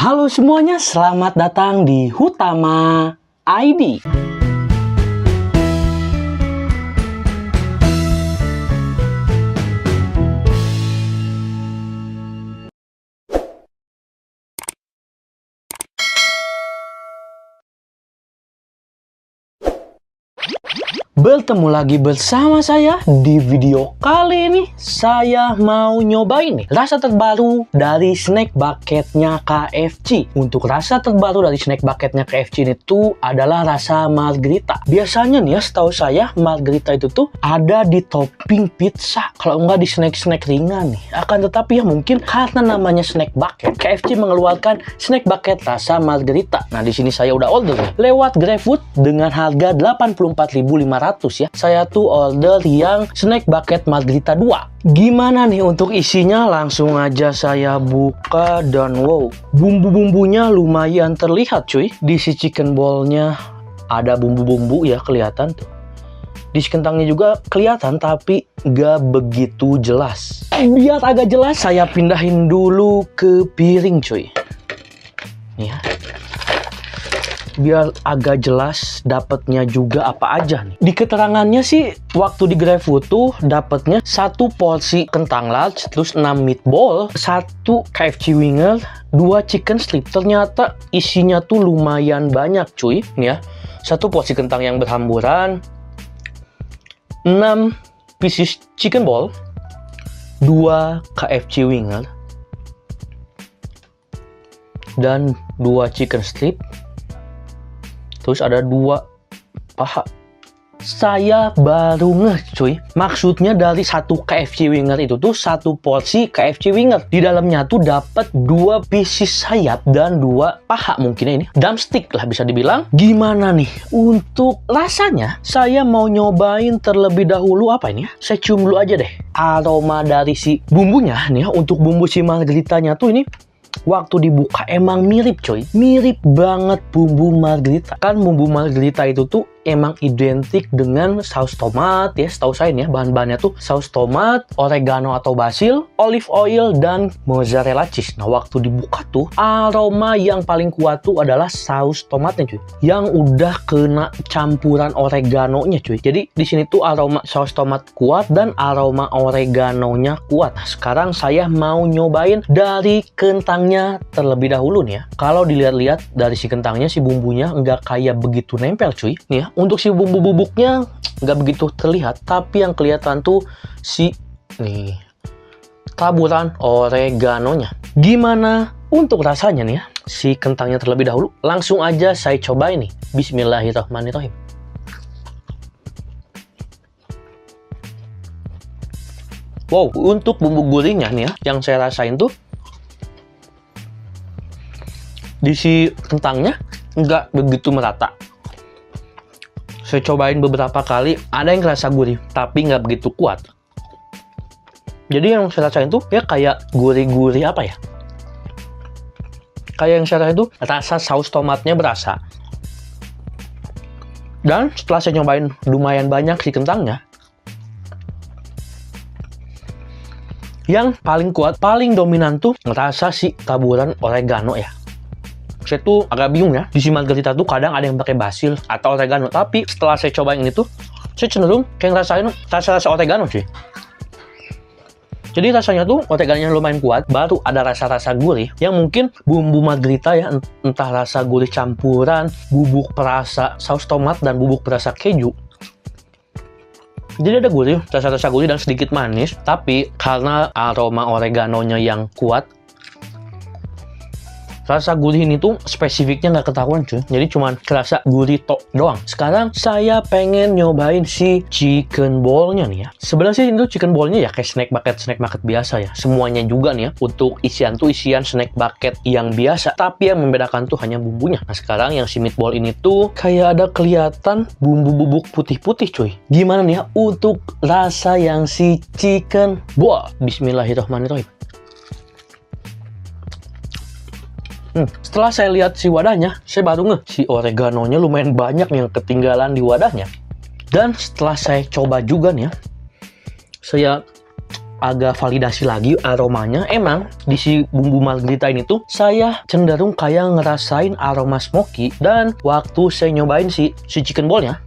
Halo semuanya, selamat datang di Hutama ID. Bertemu lagi bersama saya di video kali ini. Saya mau nyobain nih rasa terbaru dari snack bucketnya KFC. Untuk rasa terbaru dari snack bucketnya KFC itu adalah rasa margherita. Biasanya nih ya, setahu saya margherita itu tuh ada di topping pizza, kalau enggak di snack-snack ringan nih. Akan tetapi ya mungkin karena namanya snack bucket, KFC mengeluarkan snack bucket rasa margherita. Nah di sini saya udah order nih lewat GrabFood dengan harga 84.500 ya. Saya tuh order yang snack bucket margherita 2. Gimana nih untuk isinya? Langsung aja saya buka dan wow, bumbu-bumbunya lumayan terlihat cuy. Di si chicken ball-nya ada bumbu-bumbu ya, kelihatan tuh. Di kentangnya juga kelihatan tapi gak begitu jelas. Biar agak jelas saya pindahin dulu ke piring cuy. Nih ya. Biar agak jelas dapatnya juga apa aja nih. Di keterangannya sih waktu di GrabFood tuh dapatnya 1 porsi kentang large, terus 6 meatball, 1 KFC winger, 2 chicken strip. Ternyata isinya tuh lumayan banyak cuy. Nih ya, 1 porsi kentang yang berhamburan, 6 pieces chicken ball, 2 KFC winger, dan 2 chicken strip. Terus ada 2 paha. Saya baru ngeh cuy. Maksudnya dari 1 KFC winger itu tuh 1 porsi KFC winger. Di dalamnya tuh dapat 2 pieces sayap dan 2 paha, mungkin ini drumstick lah bisa dibilang. Gimana nih untuk rasanya? Saya mau nyobain terlebih dahulu apa ini ya? Saya cium dulu aja deh aroma dari si bumbunya nih ya. Untuk bumbu si margheritanya tuh ini waktu dibuka emang mirip coy, mirip banget bumbu margherita. Kan bumbu margherita itu tuh emang identik dengan saus tomat ya, setahu saya nih ya, bahan-bahannya tuh saus tomat, oregano atau basil, olive oil, dan mozzarella cheese. Nah waktu dibuka tuh aroma yang paling kuat tuh adalah saus tomatnya cuy, yang udah kena campuran oreganonya cuy. Jadi di sini tuh aroma saus tomat kuat dan aroma oreganonya kuat. Nah, sekarang saya mau nyobain dari kentangnya terlebih dahulu nih ya. Kalau dilihat-lihat dari si kentangnya, si bumbunya nggak kayak begitu nempel cuy nih ya. Untuk si bumbu bubuknya nggak begitu terlihat, tapi yang kelihatan tuh si nih taburan oreganonya. Gimana untuk rasanya nih ya, si kentangnya terlebih dahulu? Langsung aja saya cobain nih. Bismillahirrahmanirrahim. Wow, untuk bumbu gurihnya nih ya, yang saya rasain tuh di si kentangnya nggak begitu merata. Saya cobain beberapa kali, ada yang kerasa gurih, tapi nggak begitu kuat. Jadi yang saya rasain tuh ya kayak gurih-gurih apa ya? Kayak yang saya rasain tuh rasa saus tomatnya berasa. Dan setelah saya nyobain lumayan banyak si kentangnya, yang paling kuat, paling dominan tuh ngerasa si taburan oregano ya. Saya tuh agak bingung ya, di si margherita tuh kadang ada yang pakai basil atau oregano, tapi setelah saya cobain ini tuh saya cenderung kayak ngerasain rasa-rasa oregano sih. Jadi rasanya tuh oreganonya lumayan kuat, baru ada rasa-rasa gurih yang mungkin bumbu margherita ya, entah rasa gurih campuran bubuk perasa saus tomat dan bubuk perasa keju. Jadi ada gurih, rasa-rasa gurih dan sedikit manis, tapi karena aroma oreganonya yang kuat, rasa gurih ini tuh spesifiknya nggak ketahuan cuy. Jadi cuman kerasa gurih tok doang. Sekarang saya pengen nyobain si chicken ball-nya nih ya. Sebenarnya sih itu chicken ball-nya ya kayak snack bucket biasa ya. Semuanya juga nih ya. Untuk isian tuh isian snack bucket yang biasa. Tapi yang membedakan tuh hanya bumbunya. Nah sekarang yang si meatball ini tuh kayak ada kelihatan bumbu bubuk putih-putih cuy. Gimana nih ya untuk rasa yang si chicken ball? Bismillahirrahmanirrahim. Setelah saya lihat si wadahnya, saya baru ngeh si oreganonya lumayan banyak yang ketinggalan di wadahnya. Dan setelah saya coba juga nih ya, saya agak validasi lagi aromanya, emang di si bumbu margherita ini tuh saya cenderung kayak ngerasain aroma smoky. Dan waktu saya nyobain si chicken ballnya,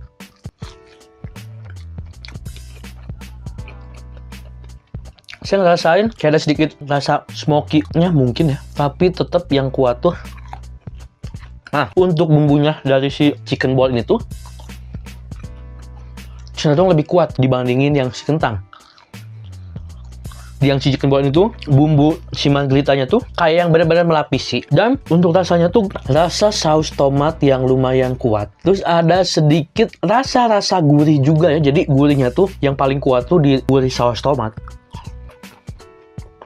saya ngerasain kayak ada sedikit rasa smoky-nya mungkin ya, tapi tetap yang kuat tuh. Nah, untuk bumbunya dari si chicken ball ini tuh cenderung lebih kuat dibandingin yang si kentang. Yang si chicken ball itu bumbu si margheritanya tuh kayak yang benar-benar melapisi. Dan untuk rasanya tuh rasa saus tomat yang lumayan kuat. Terus ada sedikit rasa-rasa gurih juga ya. Jadi gurihnya tuh yang paling kuat tuh di gurih saus tomat.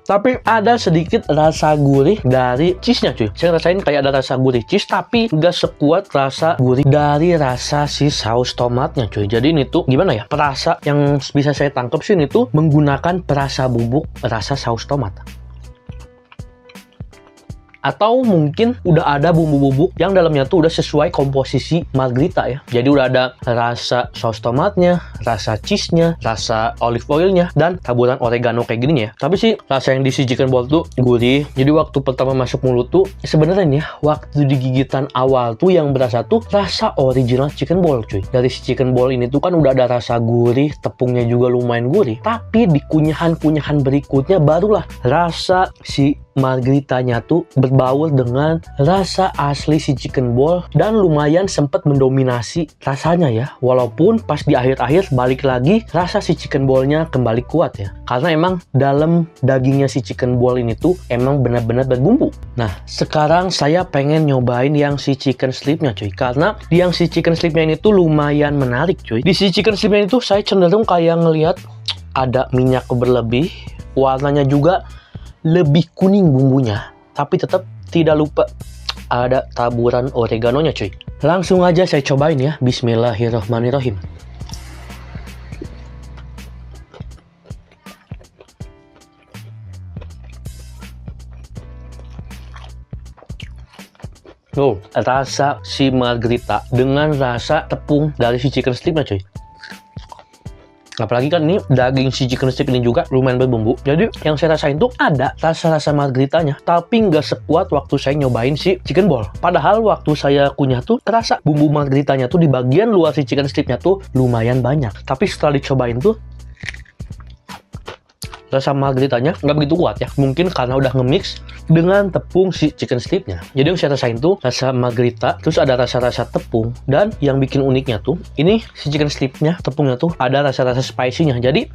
Tapi ada sedikit rasa gurih dari cheese-nya cuy. Saya rasain kayak ada rasa gurih cheese, tapi nggak sekuat rasa gurih dari rasa si saus tomatnya cuy. Jadi ini tuh gimana ya? Perasa yang bisa saya tangkap sih ini tuh menggunakan perasa bubuk rasa saus tomat. Atau mungkin udah ada bumbu-bubuk yang dalamnya tuh udah sesuai komposisi margherita ya. Jadi udah ada rasa saus tomatnya, rasa cheese-nya, rasa olive oil-nya, dan taburan oregano kayak gini ya. Tapi sih rasa yang di si chicken ball tuh gurih. Jadi waktu pertama masuk mulut tuh sebenarnya nih, waktu digigitan awal tuh yang berasa tuh rasa original chicken ball cuy. Dari si chicken ball ini tuh kan udah ada rasa gurih, tepungnya juga lumayan gurih. Tapi di kunyahan-kunyahan berikutnya barulah rasa si margheritanya tuh berbaur dengan rasa asli si chicken ball dan lumayan sempat mendominasi rasanya ya. Walaupun pas di akhir-akhir balik lagi rasa si chicken ballnya kembali kuat ya. Karena emang dalam dagingnya si chicken ball ini tuh emang benar-benar berbumbu. Nah, sekarang saya pengen nyobain yang si chicken stripnya cuy. Karena di yang si chicken stripnya ini tuh lumayan menarik cuy. Di si chicken stripnya itu saya cenderung kayak ngelihat ada minyak berlebih, warnanya juga lebih kuning bumbunya, tapi tetap tidak lupa ada taburan oreganonya cuy. Langsung aja saya cobain ya. Bismillahirrahmanirrahim. Rasa si margherita dengan rasa tepung dari si chicken stripnya cuy. Apalagi kan ini daging si chicken strip ini juga lumayan berbumbu. Jadi yang saya rasain tuh ada rasa-rasa margheritanya, tapi nggak sekuat waktu saya nyobain si chicken ball. Padahal waktu saya kunyah tuh terasa bumbu margheritanya tuh di bagian luar si chicken stripnya tuh lumayan banyak. Tapi setelah dicobain tuh rasa margheritanya nggak begitu kuat ya. Mungkin karena udah nge-mix dengan tepung si chicken stripnya. Jadi yang saya rasain tuh rasa margherita, terus ada rasa-rasa tepung. Dan yang bikin uniknya tuh, ini si chicken stripnya, tepungnya tuh ada rasa-rasa spicy-nya. Jadi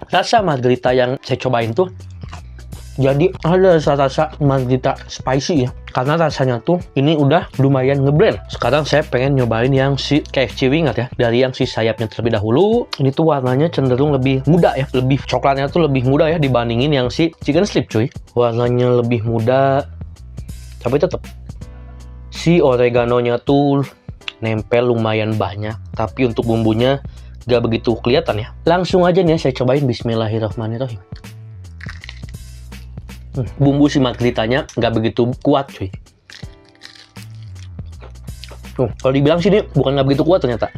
rasa margherita yang saya cobain tuh jadi ada rasa-rasa margherita spicy ya. Karena rasanya tuh ini udah lumayan ngeblend. Sekarang saya pengen nyobain yang si KFC Wingers ya. Dari yang si sayapnya terlebih dahulu. Ini tuh warnanya cenderung lebih muda ya. Lebih coklatnya tuh lebih muda ya dibandingin yang si chicken strip cuy. Warnanya lebih muda. Tapi tetap si oreganonya tuh nempel lumayan banyak. Tapi untuk bumbunya gak begitu kelihatan ya. Langsung aja nih saya cobain. Bismillahirrahmanirrahim. Bumbu si margheritanya nggak begitu kuat cuy. Kalau dibilang sih ini bukan nggak begitu kuat ternyata.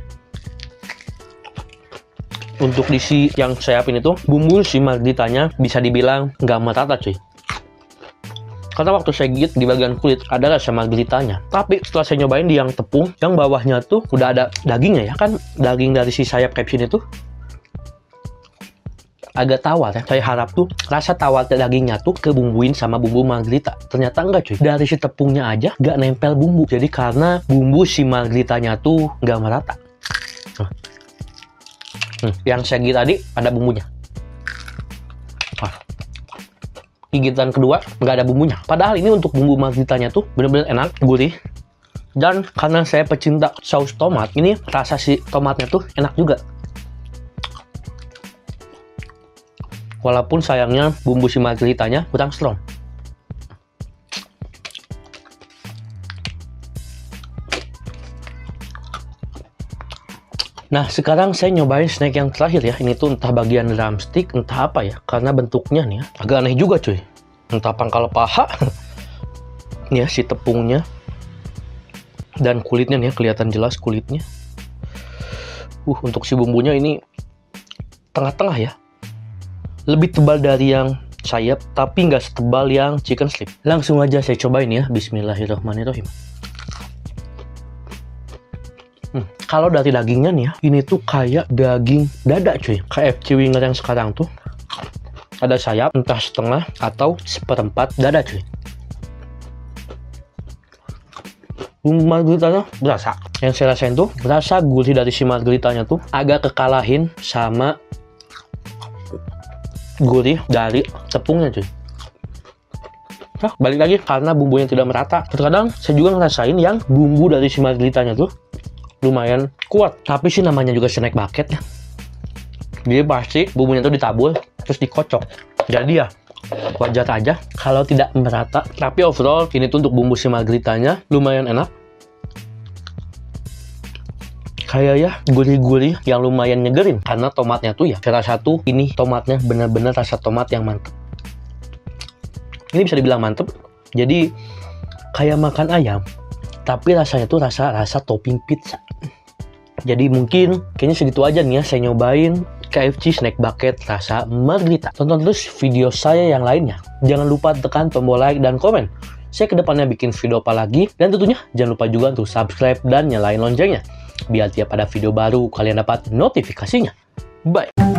Untuk di si yang saya ini tuh bumbu si margheritanya bisa dibilang nggak merata cuy. Karena waktu saya gigit di bagian kulit ada rasa margheritanya. Tapi setelah saya nyobain di yang tepung, yang bawahnya tuh udah ada dagingnya ya kan, daging dari si sayap caption itu agak tawar ya. Saya harap tuh rasa tawar dagingnya tuh kebumbuin sama bumbu margherita. Ternyata enggak cuy. Dari si tepungnya aja nggak nempel bumbu. Jadi karena bumbu si margheritanya tuh nggak merata. Yang saya gigit tadi ada bumbunya. Gigitan kedua nggak ada bumbunya. Padahal ini untuk bumbu margheritanya tuh bener-bener enak, gurih. Dan karena saya pecinta saus tomat, ini rasa si tomatnya tuh enak juga. Walaupun sayangnya bumbu si margheritanya kurang strong. Nah, sekarang saya nyobain snack yang terakhir ya. Ini tuh entah bagian drumstick, entah apa ya. Karena bentuknya nih ya, agak aneh juga cuy. Entah pangkal paha. Nih ya, si tepungnya. Dan kulitnya nih ya, kelihatan jelas kulitnya. Untuk si bumbunya ini tengah-tengah ya. Lebih tebal dari yang sayap, tapi nggak setebal yang chicken strip. Langsung aja saya cobain ya. Bismillahirrahmanirrahim. Kalau dari dagingnya nih ya, ini tuh kayak daging dada cuy. KFC Winger yang sekarang tuh ada sayap, entah setengah atau seperempat dada cuy. Bumbu margaritanya berasa. Yang saya rasain tuh, rasa gurih dari si margaritanya tuh agak kekalahin sama gurih dari tepungnya cuy. Nah, balik lagi karena bumbunya tidak merata. Terkadang saya juga ngerasain yang bumbu dari si margaritanya tuh lumayan kuat. Tapi sih namanya juga snack bucket ya. Jadi pasti bumbunya tuh ditabur terus dikocok. Jadi ya wajar aja kalau tidak merata. Tapi overall ini tuh untuk bumbu si margaritanya lumayan enak. Kayak ya gurih-gurih yang lumayan nyegerin. Karena tomatnya tuh ya salah satu ini tomatnya bener-bener rasa tomat yang mantep. Ini bisa dibilang mantep. Jadi kayak makan ayam, tapi rasanya tuh rasa topping pizza. Jadi mungkin kayaknya segitu aja nih ya saya nyobain KFC Snack Bucket rasa margarita. Tonton terus video saya yang lainnya. Jangan lupa tekan tombol like dan komen. Saya kedepannya bikin video apa lagi. Dan tentunya jangan lupa juga untuk subscribe dan nyalain loncengnya, biar tiap ada video baru kalian dapat notifikasinya. Bye!